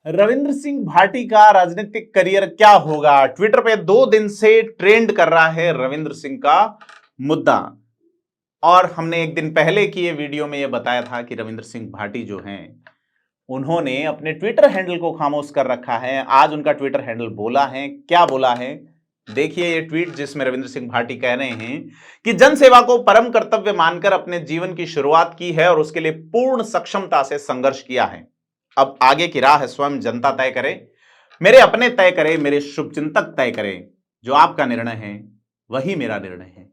रविंद्र सिंह भाटी का राजनीतिक करियर क्या होगा? ट्विटर पे 2 दिन से ट्रेंड कर रहा है रविंद्र सिंह का मुद्दा। और हमने एक दिन पहले की ये वीडियो में ये बताया था कि रविंद्र सिंह भाटी जो हैं उन्होंने अपने ट्विटर हैंडल को खामोश कर रखा है। आज उनका ट्विटर हैंडल बोला है, क्या बोला है देखिए ये ट्वीट, जिसमें रविंद्र सिंह भाटी कह रहे हैं कि जनसेवा को परम कर्तव्य मानकर अपने जीवन की शुरुआत की है और उसके लिए पूर्ण सक्षमता से संघर्ष किया है। अब आगे की राह स्वयं जनता तय करे, मेरे अपने तय करे, मेरे शुभचिंतक तय करे। जो आपका निर्णय है वही मेरा निर्णय है।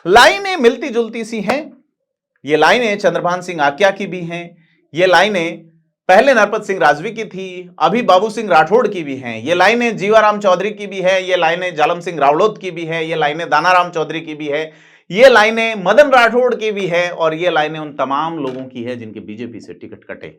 लाइनें मिलती जुलती सी हैं। ये लाइनें चंद्रभान सिंह आक्या की भी हैं। ये लाइनें पहले नरपत सिंह राजवी की थी, अभी बाबू सिंह राठौड़ की भी हैं। ये लाइनें जीवाराम चौधरी की भी है, ये लाइनें जालम सिंह रावड़ोत की भी है, ये लाइनें दानाराम चौधरी की भी है, ये लाइनें मदन राठौड़ की भी है, और ये लाइनें उन तमाम लोगों की है जिनके बीजेपी से टिकट कटे।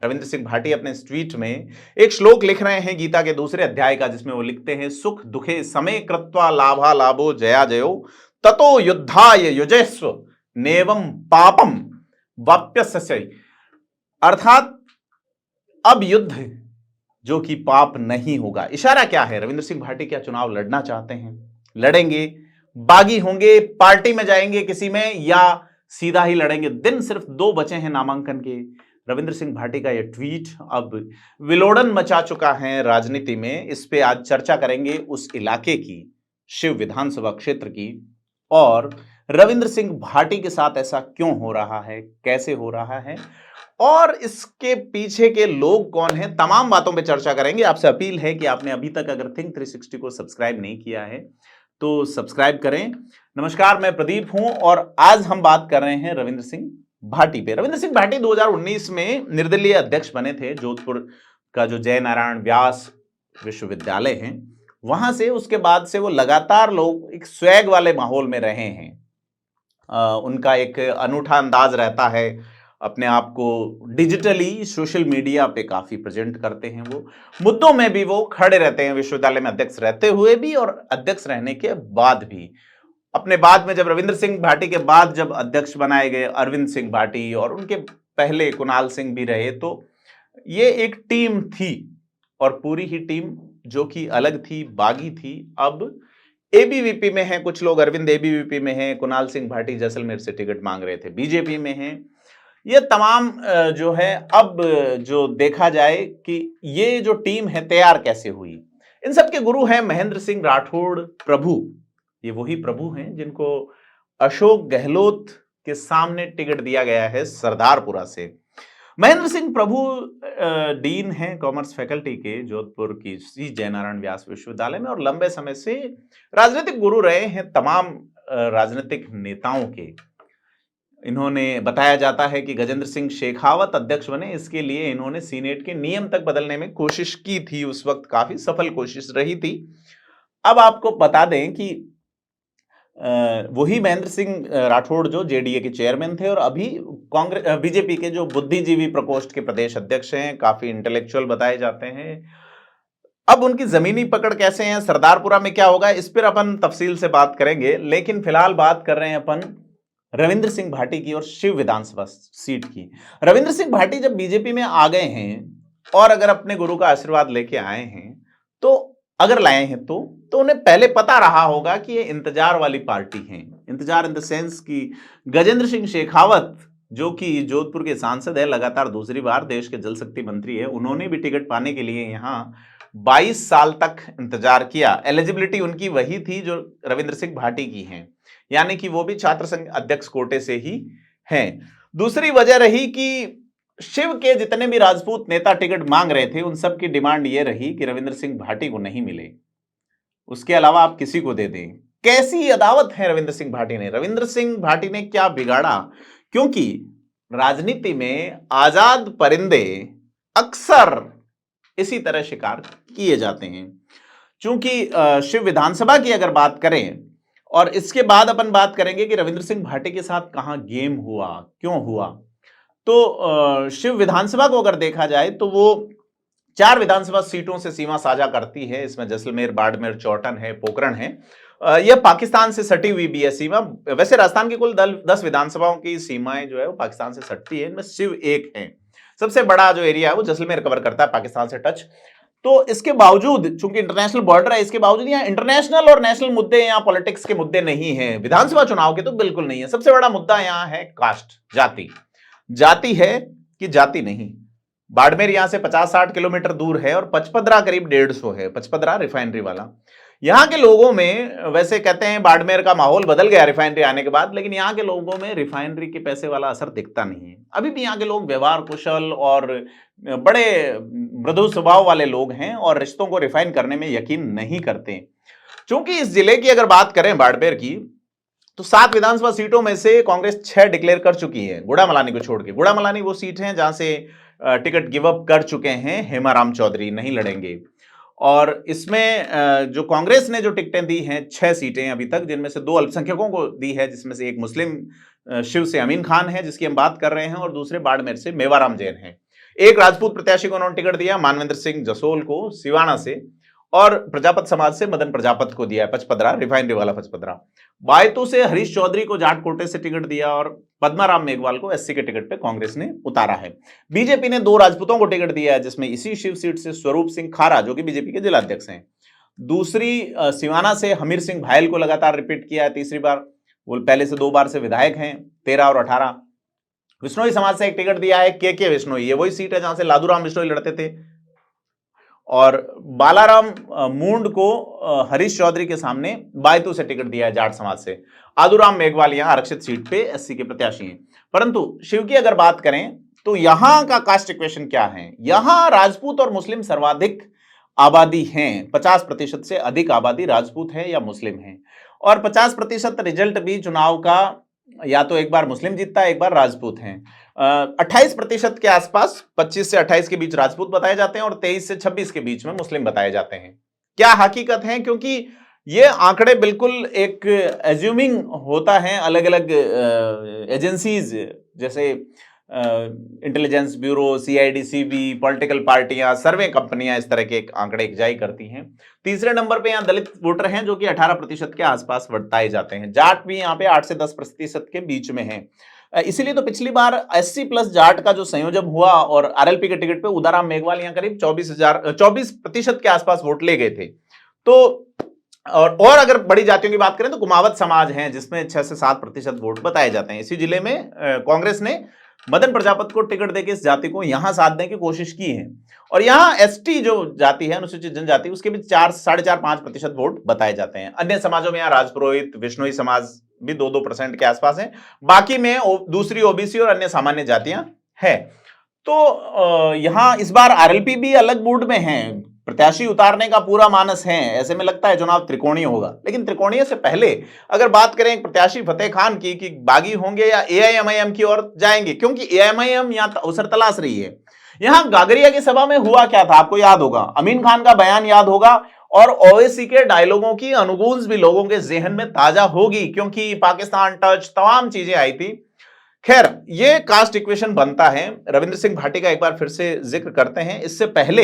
रविंद्र सिंह भाटी अपने इस ट्वीट में एक श्लोक लिख रहे हैं गीता के 2 अध्याय का, जिसमें वो लिखते हैं, सुख दुखे समे कृत्वा लाभा लाभो जया जयो ततो युद्धाय युजस्व नेवम पापम वाप्यस्य। अर्थात अब युद्ध जो कि पाप नहीं होगा। इशारा क्या है? रविंद्र सिंह भाटी क्या चुनाव लड़ना चाहते हैं? लड़ेंगे, बागी होंगे, पार्टी में जाएंगे किसी में, या सीधा ही लड़ेंगे? दिन सिर्फ 2 बचे हैं नामांकन के। रविंद्र सिंह भाटी का यह ट्वीट अब विलोड़न मचा चुका है राजनीति में। इस पे आज चर्चा करेंगे उस इलाके की, शिव विधानसभा क्षेत्र की, और रविंद्र सिंह भाटी के साथ ऐसा क्यों हो रहा है, कैसे हो रहा है, और इसके पीछे के लोग कौन हैं। तमाम बातों पे चर्चा करेंगे। आपसे अपील है कि आपने अभी तक अगर थिंक 360 को सब्सक्राइब नहीं किया है तो सब्सक्राइब करें। नमस्कार, मैं प्रदीप हूं और आज हम बात कर रहे हैं रविंद्र सिंह भाटी पे। रविंद्र सिंह भाटी 2019 में निर्दलीय अध्यक्ष बने थे। जोधपुर का जो जय नारायण व्यास विश्वविद्यालय है वहां से, उसके बाद से वो लगातार लोग एक स्वैग वाले माहौल में रहे हैं। उनका एक अनूठा अंदाज रहता है, अपने आप को डिजिटली सोशल मीडिया पे काफी प्रेजेंट करते हैं। वो मुद्दों में भी वो खड़े रहते हैं, विश्वविद्यालय में अध्यक्ष रहते हुए भी और अध्यक्ष रहने के बाद भी। अपने बाद में जब रविंद्र सिंह भाटी के बाद जब अध्यक्ष बनाए गए अरविंद सिंह भाटी, और उनके पहले कुणाल सिंह भी रहे, तो ये एक टीम थी, और पूरी ही टीम जो कि अलग थी, बागी थी। अब एबीवीपी में हैं कुछ लोग, अरविंद एबीवीपी में हैं, कुणाल सिंह भाटी जैसलमेर से टिकट मांग रहे थे, बीजेपी में हैं। ये तमाम जो है, अब जो देखा जाए कि ये जो टीम है तैयार कैसे हुई। इन सब के गुरु हैं महेंद्र सिंह राठौड़ प्रभु। ये वही प्रभु हैं जिनको अशोक गहलोत के सामने टिकट दिया गया है सरदारपुरा से। महेंद्र सिंह प्रभु डीन हैं कॉमर्स फैकल्टी के जोधपुर की श्री जयनारायण व्यास विश्वविद्यालय में, और लंबे समय से राजनीतिक गुरु रहे हैं तमाम राजनीतिक नेताओं के। इन्होंने, बताया जाता है कि गजेंद्र सिंह शेखावत अध्यक्ष बने, इसके लिए इन्होंने सीनेट के नियम तक बदलने में कोशिश की थी। उस वक्त काफी सफल कोशिश रही थी। अब आपको बता दें कि वही महेंद्र सिंह राठौड़ जो जेडीए के चेयरमैन थे और अभी कांग्रेस बीजेपी के जो बुद्धिजीवी प्रकोष्ठ के प्रदेश अध्यक्ष हैं, काफी इंटेलेक्चुअल बताए जाते हैं। अब उनकी जमीनी पकड़ कैसे है, सरदारपुरा में क्या होगा, इस पर अपन तफसील से बात करेंगे। लेकिन फिलहाल बात कर रहे हैं अपन रविंद्र सिंह भाटी की और शिव विधानसभा सीट की। रविंद्र सिंह भाटी जब बीजेपी में आ गए हैं और अगर अपने गुरु का आशीर्वाद लेके आए हैं, तो अगर लाए हैं तो उन्हें पहले पता रहा होगा कि ये इंतजार वाली पार्टी है। इंतजार इन द सेंस कि गजेंद्र सिंह शेखावत जो कि जोधपुर के सांसद है, लगातार दूसरी बार देश के जल शक्ति मंत्री है, उन्होंने भी टिकट पाने के लिए यहाँ 22 साल तक इंतजार किया। एलिजिबिलिटी उनकी वही थी जो रविंद्र सिंह भाटी की है, यानी कि वो भी छात्र संघ अध्यक्ष कोटे से ही हैं। दूसरी वजह रही कि शिव के जितने भी राजपूत नेता टिकट मांग रहे थे, उन सब की डिमांड ये रही कि रविंद्र सिंह भाटी को नहीं मिले, उसके अलावा आप किसी को दे दें। कैसी अदावत है रविंद्र सिंह भाटी ने? रविंद्र सिंह भाटी ने क्या बिगाड़ा? क्योंकि राजनीति में आजाद परिंदे अक्सर इसी तरह शिकार किए जाते हैं। चूंकि शिव विधानसभा की अगर बात करें, और इसके बाद अपन बात करेंगे कि रविंद्र सिंह भाटी के साथ कहां गेम हुआ, क्यों हुआ। तो शिव विधानसभा को अगर देखा जाए तो वो 4 विधानसभा सीटों से सीमा साझा करती है। इसमें जैसलमेर, बाड़मेर, चौटन है, पोखरण है। यह पाकिस्तान से सटी हुई भी है सीमा। वैसे राजस्थान की कुल 10 विधानसभाओं की सीमाएं जो है वो पाकिस्तान से सटती है, इनमें शिव एक है। सबसे बड़ा जो एरिया है वो जैसलमेर कवर करता है पाकिस्तान से टच। तो इसके बावजूद चूंकि इंटरनेशनल बॉर्डर है, इसके बावजूद यहाँ इंटरनेशनल और नेशनल मुद्दे, यहाँ पॉलिटिक्स के मुद्दे नहीं है, विधानसभा चुनाव के तो बिल्कुल नहीं है। सबसे बड़ा मुद्दा यहाँ है कास्ट, जाति। जाति है कि जाति नहीं। बाड़मेर यहां से 50-60 किलोमीटर दूर है और पचपदरा करीब 150 है, पचपदरा रिफाइनरी वाला। यहां के लोगों में, वैसे कहते हैं बाड़मेर का माहौल बदल गया रिफाइनरी आने के बाद, लेकिन यहां के लोगों में रिफाइनरी के पैसे वाला असर दिखता नहीं है। अभी भी यहां के लोग व्यवहार कुशल और बड़े मृदु स्वभाव वाले लोग हैं और रिश्तों को रिफाइन करने में यकीन नहीं करते। क्योंकि इस जिले की अगर बात करें बाड़मेर की, तो 7 विधानसभा सीटों में से कांग्रेस 6 डिक्लेयर कर चुकी है, गुड़ामलानी को छोड़ के। गुड़ामलानी वो सीट है जहां से टिकट गिव अप कर चुके हैं, हेमाराम चौधरी नहीं लड़ेंगे। और इसमें जो कांग्रेस ने जो टिकटें दी हैं 6 सीटें अभी तक, जिनमें से 2 अल्पसंख्यकों को दी है, जिसमें से एक मुस्लिम शिव से अमीन खान है जिसकी हम बात कर रहे हैं, और दूसरे बाड़मेर से मेवाराम जैन है। एक राजपूत प्रत्याशी को उन्होंने टिकट दिया, मानवेंद्र सिंह जसोल को सिवाना से, और प्रजापत समाज से मदन प्रजापत को दिया है, पचपदरा रिफाइनरी वाला पचपदरा। बायतू से हरीश चौधरी को जाट कोटे से टिकट दिया और पद्माराम मेघवाल को एससी के टिकट पे कांग्रेस ने उतारा है। बीजेपी ने 2 राजपूतों को टिकट दिया है, जिसमें इसी शिव सीट से स्वरूप सिंह खारा जो कि बीजेपी के जिलाध्यक्ष हैं। दूसरी सिवाना से हमीर सिंह भायल को लगातार रिपीट किया है, तीसरी बार। वो पहले से 2 बार से विधायक हैं, 13 और 18। विश्नोई समाज से एक टिकट दिया है के विश्नोई, ये वही सीट है जहां से लादूराम विश्नोई लड़ते थे। और बालाराम मूंड को हरीश चौधरी के सामने बायतू से टिकट दिया है जाट समाज से। आदूराम मेघवाल यहां आरक्षित सीट पे एससी के प्रत्याशी हैं। परंतु शिव की अगर बात करें तो यहां का कास्ट इक्वेशन क्या है? यहां राजपूत और मुस्लिम सर्वाधिक आबादी हैं, 50% से अधिक आबादी राजपूत है या मुस्लिम है। और 50% रिजल्ट भी चुनाव का या तो एक बार मुस्लिम जीतता है, एक बार राजपूत हैं। 28% के आसपास, 25 से 28 के बीच राजपूत बताए जाते हैं और 23 से 26 के बीच में मुस्लिम बताए जाते हैं। क्या हकीकत है? क्योंकि ये आंकड़े बिल्कुल एक एज्यूमिंग होता है, अलग अलग एजेंसीज जैसे इंटेलिजेंस ब्यूरो, सीआईडी-सीबी, पॉलिटिकल पार्टियां, सर्वे कंपनियां इस तरह के आंकड़े जारी करती हैं। तीसरे नंबर पे यहाँ दलित वोटर हैं जो कि 18% के आसपास बताए जाते हैं। जाट भी यहाँ पे 8 से 10% के बीच में है। इसीलिए तो पिछली बार एससी प्लस जाट का जो संयोजन हुआ और आरएलपी के टिकट पे उदाराम मेघवाल यहाँ करीब 24% के आसपास वोट ले गए थे। तो और अगर बड़ी जातियों की बात करें तो कुमावत समाज है जिसमें 6 से 7% वोट बताए जाते हैं। इसी जिले में कांग्रेस ने मदन प्रजापत को टिकट देकर इस जाति को यहां साधने की कोशिश की है। और यहां एसटी जो जाति है, अनुसूचित जनजाति, उसके भी 4 से 4.5% वोट बताए जाते हैं। अन्य समाजों में यहाँ राजपुरोहित, विश्नोई समाज भी 2% के आसपास है। बाकी में दूसरी ओबीसी और अन्य सामान्य जातियां हैं। तो यहां इस बार आरएलपी भी अलग मूड में है, प्रत्याशी उतारने का पूरा मानस है। ऐसे में लगता है चुनाव त्रिकोणीय होगा। लेकिन त्रिकोणीय से पहले अगर बात करें प्रत्याशी फतेह खान की कि बागी होंगे या एआईएमआईएम की ओर जाएंगे, क्योंकि एआईएमआईएम यहां अवसर तलाश रही है। यहां गागरिया की सभा में हुआ क्या था आपको याद होगा, अमीन खान का बयान याद होगा और ओवैसी के डायलॉगों की अनुगूंज भी लोगों के जहन में ताजा होगी, क्योंकि पाकिस्तान टच तमाम चीजें आई थी। खैर, ये कास्ट इक्वेशन बनता है। रविंद्र सिंह भाटी का एक बार फिर से जिक्र करते हैं। इससे पहले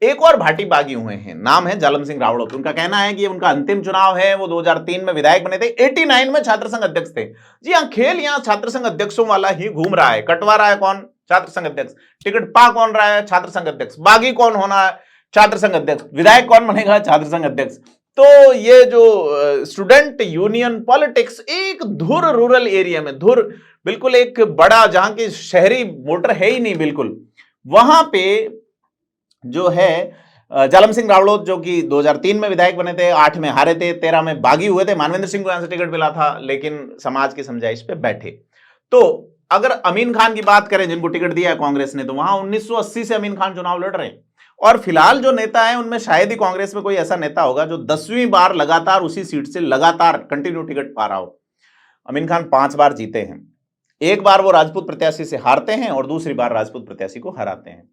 एक और भाटी बागी हुए हैं, नाम है जालम सिंह रावड़ों। उनका कहना है कि ये उनका अंतिम चुनाव है। वो 2003 में विधायक बने थे, 89 में छात्र संघ अध्यक्ष थे। जी हाँ, खेल यहाँ छात्र संघ अध्यक्षों वाला ही घूम रहा है। कटवा रहा है कौन? छात्र संघ अध्यक्ष। टिकट पा कौन रहा है? छात्र संघ अध्यक्ष। बागी कौन होना है? छात्र संघ अध्यक्ष। विधायक कौन बनेगा? छात्र संघ अध्यक्ष। तो ये जो स्टूडेंट यूनियन पॉलिटिक्स एक धुर रूरल एरिया में, धुर बिल्कुल एक बड़ा, जहां की शहरी वोटर है ही नहीं बिल्कुल, वहां पे जो है जालम सिंह रावड़ों जो कि 2003 में विधायक बने थे, 8 में हारे थे, 13 में बागी हुए थे। मानवेंद्र सिंह को यहां से टिकट मिला था, लेकिन समाज की समझाइश पे बैठे। तो अगर अमीन खान की बात करें जिनको टिकट दिया है कांग्रेस ने, तो वहां 1980 से अमीन खान चुनाव लड़ रहे हैं। और फिलहाल जो नेता है उनमें शायद ही कांग्रेस में कोई ऐसा नेता होगा जो 10वीं बार लगातार उसी सीट से लगातार कंटिन्यू टिकट पा रहा हो। अमीन खान 5 बार जीते हैं। एक बार वो राजपूत प्रत्याशी से हारते हैं और दूसरी बार राजपूत प्रत्याशी को हराते हैं।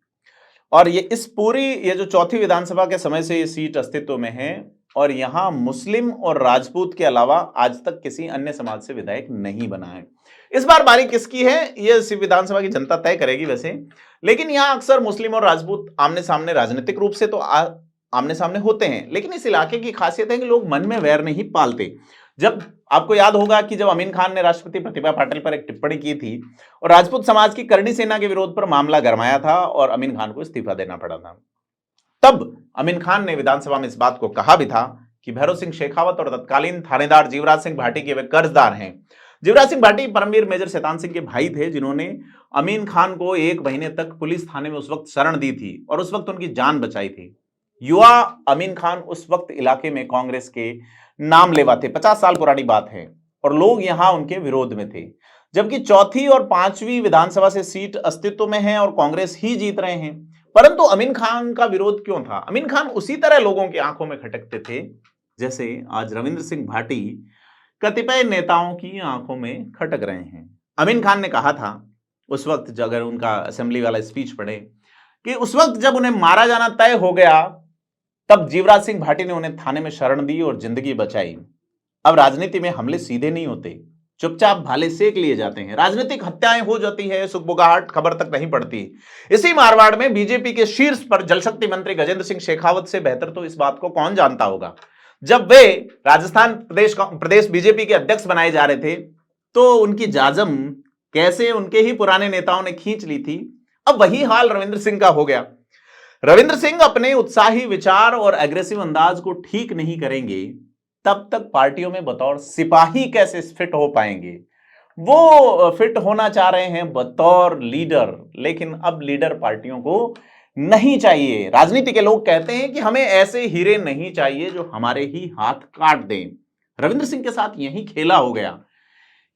और ये जो चौथी विधानसभा के समय से ये सीट अस्तित्व में है और यहां मुस्लिम और राजपूत के अलावा आज तक किसी अन्य समाज से विधायक नहीं बना है। इस बार बारी किसकी है ये इस विधानसभा की जनता तय करेगी वैसे, लेकिन यहां अक्सर मुस्लिम और राजपूत आमने सामने राजनीतिक रूप से तो आमने सामने होते हैं, लेकिन इस इलाके की खासियत है कि लोग मन में वैर नहीं पालते। जब आपको याद होगा कि जब अमीन खान ने राष्ट्रपति प्रतिभा पाटिल पर एक टिप्पणी की थी और राजपूत समाज की करणी सेना के विरोध पर मामला गरमाया था और अमीन खान को इस्तीफा देना पड़ा था, तब अमीन खान ने विधानसभा में इस बात को कहा भी था कि भैरव सिंह शेखावत और तत्कालीन थानेदार जीवराज सिंह भाटी के वे कर्जदार हैं। जीवराज सिंह भाटी परमवीर मेजर शैतान सिंह के भाई थे, जिन्होंने अमीन खान को 1 महीने तक पुलिस थाने में उस वक्त शरण दी थी और उस वक्त उनकी जान बचाई थी। युवा अमीन खान उस वक्त इलाके में कांग्रेस के नाम लेवा थे, 50 साल पुरानी बात है, और लोग यहां उनके विरोध में थे। जबकि चौथी और 5वीं विधानसभा से सीट अस्तित्व में है और कांग्रेस ही जीत रहे हैं, परंतु अमीन खान का विरोध क्यों था? अमीन खान उसी तरह लोगों की आंखों में खटकते थे जैसे आज रविंद्र सिंह भाटी कतिपय नेताओं की आंखों में खटक रहे हैं। अमीन खान ने कहा था उस वक्त, अगर उनका असेंबली वाला स्पीच पढ़े, कि उस वक्त जब उन्हें मारा जाना तय हो गया तब जीवराज सिंह भाटी ने उन्हें थाने में शरण दी और जिंदगी बचाई। अब राजनीति में हमले सीधे नहीं होते, चुपचाप भाले सेक लिए जाते हैं। राजनीतिक हत्याएं हो जाती है, सुखबुगाहट खबर तक नहीं पड़ती। इसी मारवाड़ में बीजेपी के शीर्ष पर जलशक्ति मंत्री गजेंद्र सिंह शेखावत से बेहतर तो इस बात को कौन जानता होगा। जब वे राजस्थान प्रदेश बीजेपी के अध्यक्ष बनाए जा रहे थे तो उनकी जाजम कैसे उनके ही पुराने नेताओं ने खींच ली थी। अब वही हाल रविंद्र सिंह का हो गया। रविंद्र सिंह अपने उत्साही विचार और एग्रेसिव अंदाज को ठीक नहीं करेंगे तब तक पार्टियों में बतौर सिपाही कैसे फिट हो पाएंगे। वो फिट होना चाह रहे हैं बतौर लीडर, लेकिन अब लीडर पार्टियों को नहीं चाहिए। राजनीति के लोग कहते हैं कि हमें ऐसे हीरे नहीं चाहिए जो हमारे ही हाथ काट दें। रविंद्र सिंह के साथ यही खेला हो गया।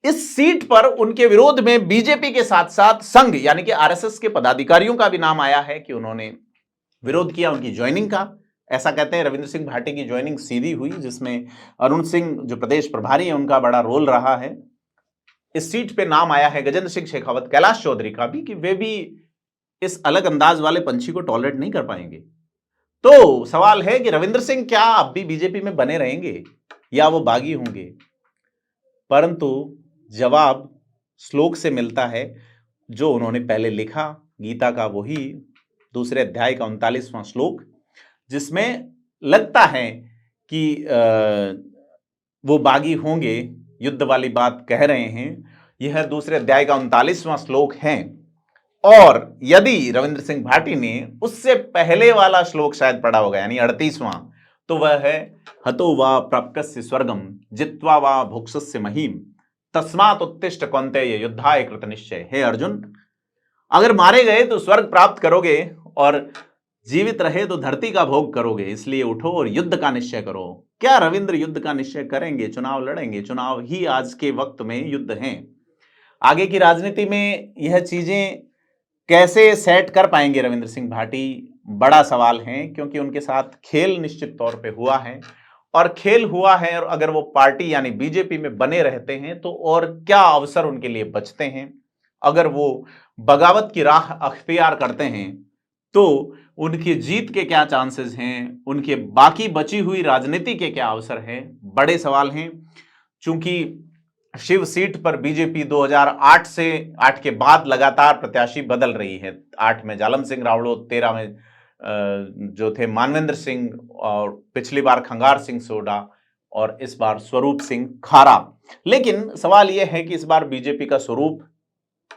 इस सीट पर उनके विरोध में बीजेपी के साथ साथ संघ यानी कि आरएसएस के पदाधिकारियों का भी नाम आया है कि उन्होंने विरोध किया उनकी ज्वाइनिंग का। ऐसा कहते हैं रविंद्र सिंह भाटी की ज्वाइनिंग सीधी हुई, जिसमें अरुण सिंह जो प्रदेश प्रभारी है उनका बड़ा रोल रहा है। इस सीट पे नाम आया है गजेंद्र सिंह शेखावत, कैलाश चौधरी का भी, कि वे भी इस अलग अंदाज वाले पंछी को टॉलरेट नहीं कर पाएंगे। तो सवाल है कि रविंद्र सिंह क्या अब भी बीजेपी में बने रहेंगे या वो बागी होंगे? परंतु जवाब श्लोक से मिलता है जो उन्होंने पहले लिखा, गीता का वही 2 अध्याय का 39वां श्लोक, जिसमें लगता है कि वो बागी होंगे, युद्ध वाली बात कह रहे हैं। यह 2 अध्याय का 39वां श्लोक है। और यदि रविंद्र सिंह भाटी ने उससे पहले वाला श्लोक शायद पढ़ा होगा, यानी 38वां, तो वह है हतो वा प्राप्कस्य स्वर्गम जित्वा वा भुक्षस्य महीम तस्मात् उत्तिष्ठ कौन्तेय युद्धाय कृत निश्चय। हे अर्जुन, अगर मारे गए तो स्वर्ग प्राप्त करोगे और जीवित रहे तो धरती का भोग करोगे, इसलिए उठो और युद्ध का निश्चय करो। क्या रविंद्र युद्ध का निश्चय करेंगे? चुनाव लड़ेंगे? चुनाव ही आज के वक्त में युद्ध हैं। आगे की राजनीति में यह चीजें कैसे सेट कर पाएंगे रविंद्र सिंह भाटी, बड़ा सवाल है, क्योंकि उनके साथ खेल निश्चित तौर पे हुआ है और खेल हुआ है। और अगर वो पार्टी यानी बीजेपी में बने रहते हैं तो और क्या अवसर उनके लिए बचते हैं। अगर वो बगावत की राह अख्तियार करते हैं तो उनकी जीत के क्या चांसेस हैं, उनके बाकी बची हुई राजनीति के क्या अवसर हैं, बड़े सवाल हैं। चूंकि शिव सीट पर बीजेपी 2008 से 8 के बाद लगातार प्रत्याशी बदल रही है। 8 में जालम सिंह रावड़ोत, 13 में जो थे मानवेंद्र सिंह, और पिछली बार खंगार सिंह सोडा और इस बार स्वरूप सिंह खारा। लेकिन सवाल यह है कि इस बार बीजेपी का स्वरूप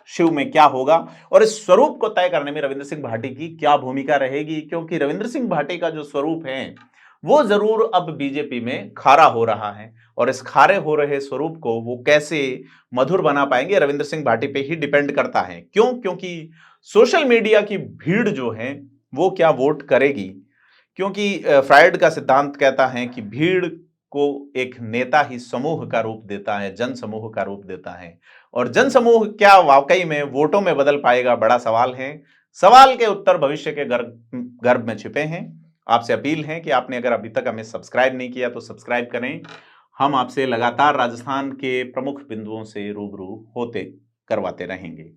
शिव में क्या होगा और इस स्वरूप को तय करने में रविंद्र सिंह भाटी की क्या भूमिका रहेगी, क्योंकि रविंद्र सिंह भाटी का जो स्वरूप है वो जरूर अब बीजेपी में खारा हो रहा है और इस खारे हो रहे स्वरूप को वो कैसे मधुर बना पाएंगे रविंद्र सिंह भाटी पे ही डिपेंड करता है। क्यों? क्योंकि सोशल मीडिया की भीड़ जो है वो क्या वोट करेगी, क्योंकि फ्रायड का सिद्धांत कहता है कि भीड़ को एक नेता ही समूह का रूप देता है, जन समूह का रूप देता है, और जन समूह क्या वाकई में वोटों में बदल पाएगा, बड़ा सवाल है। सवाल के उत्तर भविष्य के गर्भ में छिपे हैं। आपसे अपील है कि आपने अगर अभी तक हमें सब्सक्राइब नहीं किया तो सब्सक्राइब करें। हम आपसे लगातार राजस्थान के प्रमुख बिंदुओं से रूबरू होते करवाते रहेंगे।